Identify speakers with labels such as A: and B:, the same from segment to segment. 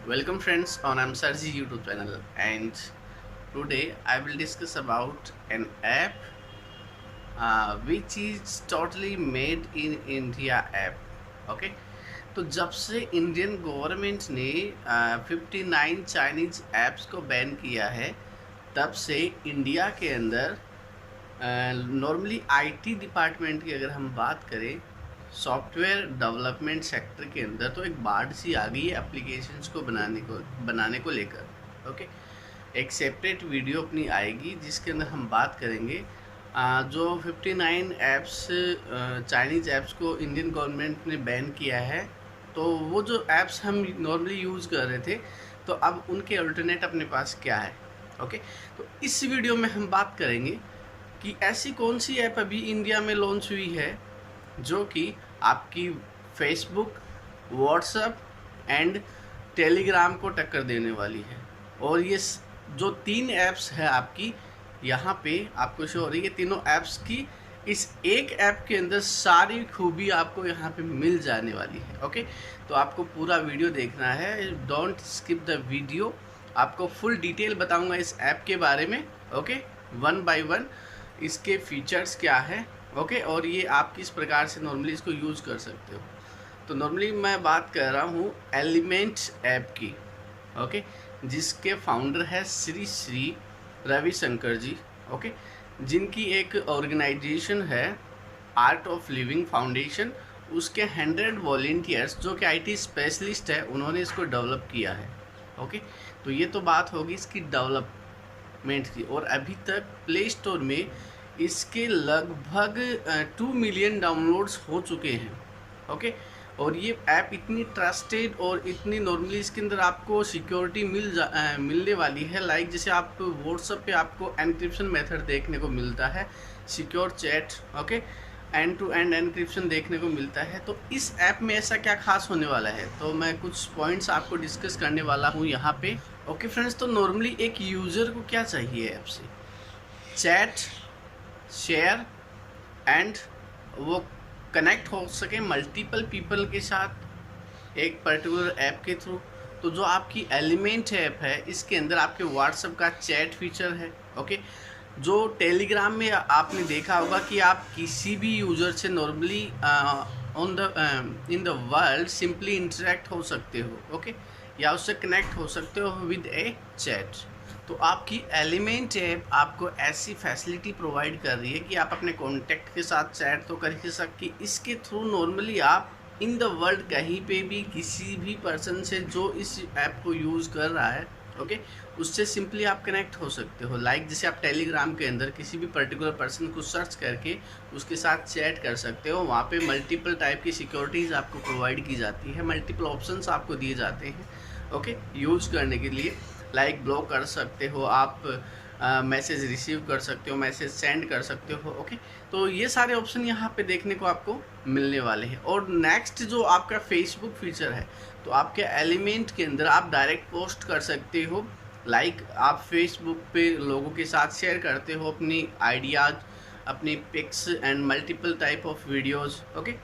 A: Welcome friends on MsirG YouTube channel, and today I will discuss about an app which is totally made in India app. Okay, तो जब से Indian government ने 59 Chinese apps को ban किया है, तब से इंडिया के अंदर नॉर्मली आईटी डिपार्टमेंट की अगर हम बात करें, सॉफ्टवेयर डेवलपमेंट सेक्टर के अंदर तो एक बाढ़ सी आ गई है एप्लीकेशंस को बनाने को लेकर। ओके, एक सेपरेट वीडियो अपनी आएगी जिसके अंदर हम बात करेंगे जो 59 ऐप्स चाइनीज़ ऐप्स को इंडियन गवर्नमेंट ने बैन किया है, तो वो जो ऐप्स हम नॉर्मली यूज़ कर रहे थे, तो अब उनके अल्टरनेट अपने पास क्या है। ओके, तो इस वीडियो में हम बात करेंगे कि ऐसी कौन सी ऐप अभी इंडिया में लॉन्च हुई है जो कि आपकी फेसबुक, व्हाट्सएप एंड टेलीग्राम को टक्कर देने वाली है। और ये जो 3 ऐप्स है आपकी यहाँ पे आपको शो हो रही है, तीनों ऐप्स की इस एक ऐप के अंदर सारी खूबी आपको यहाँ पे मिल जाने वाली है। ओके, तो आपको पूरा वीडियो देखना है, डोंट स्किप द वीडियो। आपको फुल डिटेल बताऊंगा इस ऐप के बारे में। ओके, वन बाय वन इसके फीचर्स क्या है। ओके, और ये आप किस प्रकार से नॉर्मली इसको यूज़ कर सकते हो। तो नॉर्मली मैं बात कर रहा हूँ एलिमेंट ऐप की। ओके, जिसके फाउंडर है श्री रविशंकर जी। ओके, जिनकी एक ऑर्गेनाइजेशन है आर्ट ऑफ लिविंग फाउंडेशन, उसके 100 वॉलेंटियर्स जो कि आईटी स्पेशलिस्ट है, उन्होंने इसको डेवलप किया है। ओके, तो ये तो बात होगी इसकी डेवलपमेंट की। और अभी तक प्ले स्टोर में इसके लगभग 2 मिलियन डाउनलोड्स हो चुके हैं। ओके, और ये ऐप इतनी ट्रस्टेड और इतनी नॉर्मली इसके अंदर आपको सिक्योरिटी मिलने वाली है। लाइक जैसे आप व्हाट्सएप पे आपको एनक्रिप्शन मेथड देखने को मिलता है, secure chat, okay, end to end encryption देखने को मिलता है। तो इस ऐप में ऐसा क्या खास होने वाला है, तो मैं कुछ पॉइंट्स आपको डिस्कस करने वाला हूँ यहाँ पे। ओके फ्रेंड्स, तो नॉर्मली एक यूज़र को क्या चाहिए ऐप से? चैट, शेयर एंड वो कनेक्ट हो सके मल्टीपल पीपल के साथ एक पर्टिकुलर ऐप के थ्रू। तो जो आपकी एलिमेंट ऐप है, इसके अंदर आपके व्हाट्सएप का चैट फीचर है। ओके, जो टेलीग्राम में आपने देखा होगा कि आप किसी भी यूज़र से normally in the world simply interact हो सकते हो। ओके, या उससे कनेक्ट हो सकते हो विद ए चैट। तो आपकी एलिमेंट ऐप आपको ऐसी फैसिलिटी प्रोवाइड कर रही है कि आप अपने कॉन्टैक्ट के साथ चैट तो कर ही सकते, इसके थ्रू नॉर्मली आप इन द वर्ल्ड कहीं पे भी किसी भी पर्सन से जो इस ऐप को यूज़ कर रहा है, ओके, उससे सिंपली आप कनेक्ट हो सकते हो। लाइक जैसे आप टेलीग्राम के अंदर किसी भी पर्टिकुलर पर्सन को सर्च करके उसके साथ चैट कर सकते हो। वहाँ पे मल्टीपल टाइप की सिक्योरिटीज़ आपको प्रोवाइड की जाती है, मल्टीपल ऑप्शंस आपको दिए जाते हैं। ओके, यूज़ करने के लिए लाइक ब्लॉक कर सकते हो आप, मैसेज रिसीव कर सकते हो, मैसेज सेंड कर सकते हो। ओके, तो ये सारे ऑप्शन यहाँ पे देखने को आपको मिलने वाले हैं। और नेक्स्ट जो आपका फेसबुक फीचर है, तो आपके एलिमेंट के अंदर आप डायरेक्ट पोस्ट कर सकते हो। लाइक आप फेसबुक पे लोगों के साथ शेयर करते हो अपनी आइडियाज़, अपनी pics and multiple type of videos. Okay,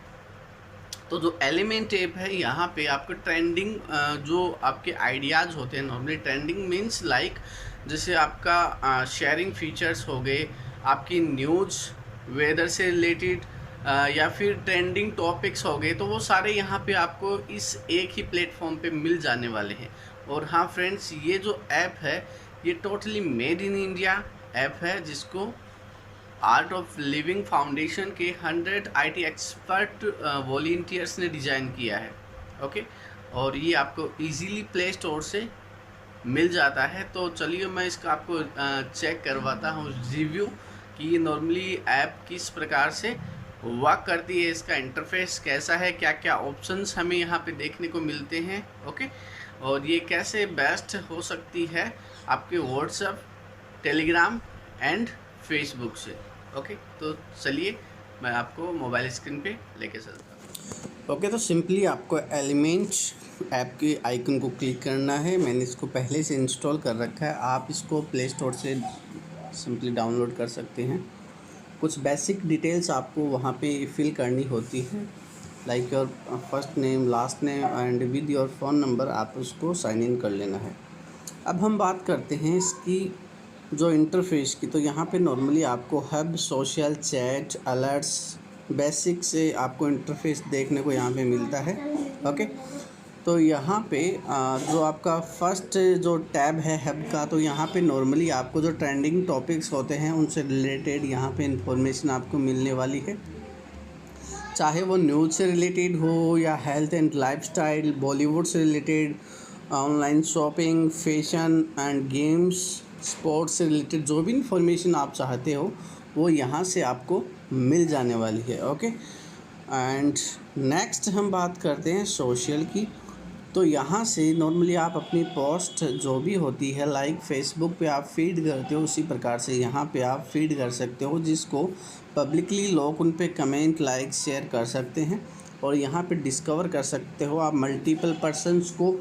A: तो जो एलिमेंट ऐप है, यहाँ पे आपको ट्रेंडिंग जो आपके आइडियाज़ होते हैं, नॉर्मली ट्रेंडिंग मीन्स लाइक जैसे आपका शेयरिंग फीचर्स हो गए, आपकी न्यूज़, वेदर से रिलेटेड या फिर ट्रेंडिंग टॉपिक्स हो गए, तो वो सारे यहाँ पे आपको इस एक ही प्लेटफॉर्म पे मिल जाने वाले हैं। और हाँ फ्रेंड्स, ये जो ऐप है ये totally made in India app है, जिसको आर्ट ऑफ लिविंग फाउंडेशन के 100 आईटी एक्सपर्ट वॉलंटियर्स ने डिज़ाइन किया है। ओके, और ये आपको इजीली प्ले स्टोर से मिल जाता है। तो चलिए मैं इसका आपको चेक करवाता हूँ रिव्यू कि ये नॉर्मली ऐप किस प्रकार से वर्क करती है, इसका इंटरफेस कैसा है, क्या क्या ऑप्शंस हमें यहाँ पे देखने को मिलते हैं। ओके, और ये कैसे बेस्ट हो सकती है आपके व्हाट्सएप, टेलीग्राम एंड फेसबुक से। ओके, तो चलिए मैं आपको मोबाइल स्क्रीन पे लेके चलता हूँ। ओके, तो सिंपली आपको एलिमेंट ऐप के आइकन को क्लिक करना है। मैंने इसको पहले से इंस्टॉल कर रखा है, आप इसको प्ले स्टोर से सिंपली डाउनलोड कर सकते हैं। कुछ बेसिक डिटेल्स आपको वहाँ पे फिल करनी होती है। Like your first name, last name and with your phone number आप उसको साइन इन कर लेना है। अब हम बात करते हैं इसकी जो इंटरफेस की। तो यहाँ पे नॉर्मली आपको hub, social, chat, alerts, basic से आपको इंटरफेस देखने को यहाँ पे मिलता है। ओके, तो यहाँ पे जो आपका फर्स्ट जो टैब है हब का, तो यहाँ पे नॉर्मली आपको जो ट्रेंडिंग टॉपिक्स होते हैं उनसे रिलेटेड यहाँ पे इंफॉर्मेशन आपको मिलने वाली है, चाहे वो न्यूज़ से रिलेटेड हो या हेल्थ एंड लाइफस्टाइल, बॉलीवुड से related, online shopping, fashion and games, sports से रिलेटेड जो भी इंफॉर्मेशन आप चाहते हो वो यहाँ से आपको मिल जाने वाली है। ओके, एंड नेक्स्ट हम बात करते हैं सोशल की। तो यहाँ से नॉर्मली आप अपनी पोस्ट जो भी होती है, लाइक फेसबुक पे आप फीड करते हो, उसी प्रकार से यहाँ पे आप फीड कर सकते हो, जिसको पब्लिकली लोग उन पे कमेंट, लाइक, शेयर कर सकते हैं और यहाँ पे डिस्कवर कर सकते हो आप मल्टीपल पर्सन्स को,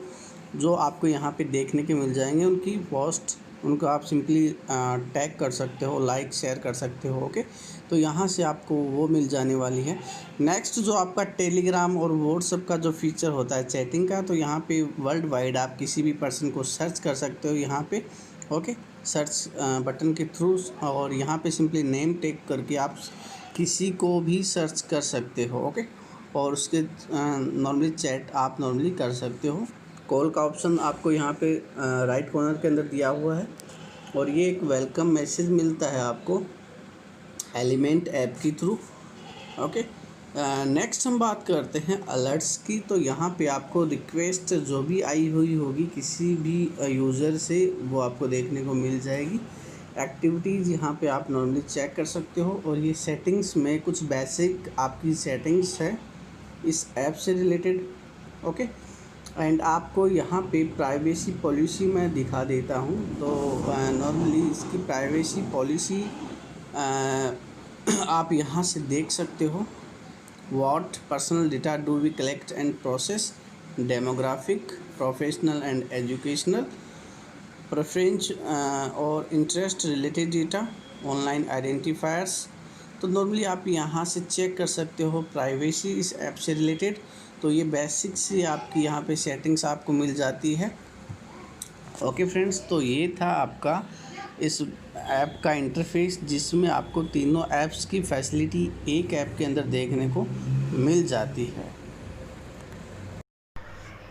A: जो आपको यहाँ पे देखने के मिल जाएंगे उनकी पोस्ट। उनको आप सिंपली टैग कर सकते हो, लाइक, शेयर कर सकते हो। ओके, तो यहाँ से आपको वो मिल जाने वाली है। नेक्स्ट जो आपका टेलीग्राम और व्हाट्सएप का जो फीचर होता है चैटिंग का, तो यहाँ पे वर्ल्ड वाइड आप किसी भी पर्सन को सर्च कर सकते हो यहाँ पे। ओके, सर्च बटन के थ्रू, और यहाँ पे सिंपली नेम टैग करके आप किसी को भी सर्च कर सकते हो। ओके, और उसके नॉर्मली चैट आप नॉर्मली कर सकते हो। कॉल का ऑप्शन आपको यहाँ पे राइट कॉर्नर के अंदर दिया हुआ है, और ये एक वेलकम मैसेज मिलता है आपको एलिमेंट ऐप के थ्रू। ओके, नेक्स्ट हम बात करते हैं अलर्ट्स की। तो यहाँ पे आपको रिक्वेस्ट जो भी आई हुई होगी किसी भी यूज़र से, वो आपको देखने को मिल जाएगी। एक्टिविटीज़ यहाँ पे आप नॉर्मली चेक कर सकते हो, और ये सेटिंग्स में कुछ बेसिक आपकी सेटिंग्स है इस ऐप से रिलेटेड। ओके, एंड आपको यहाँ पे प्राइवेसी पॉलिसी मैं दिखा देता हूँ। तो नॉर्मली इसकी प्राइवेसी पॉलिसी आप यहाँ से देख सकते हो। What personal data do we collect and process, demographic, professional and educational, preference और interest related data, online identifiers. तो नॉर्मली आप यहाँ से चेक कर सकते हो प्राइवेसी इस ऐप से रिलेटेड। तो ये बेसिक सी आपकी यहाँ पे सेटिंग्स आपको मिल जाती है। ओके फ्रेंड्स, तो ये था आपका इस ऐप का इंटरफेस, जिसमें आपको तीनों ऐप्स की फैसिलिटी एक ऐप के अंदर देखने को मिल जाती है।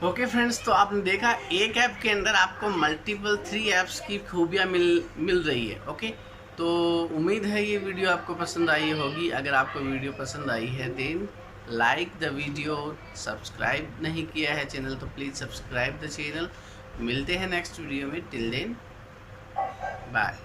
A: ओके फ्रेंड्स, तो आपने देखा एक ऐप के अंदर आपको मल्टीपल 3 ऐप्स की खूबियाँ मिल रही है। ओके, तो उम्मीद है ये वीडियो आपको पसंद आई होगी। अगर आपको वीडियो पसंद आई है then like the video, subscribe नहीं किया है चैनल तो प्लीज़ सब्सक्राइब द चैनल। मिलते हैं नेक्स्ट वीडियो में, टिल देन बाय।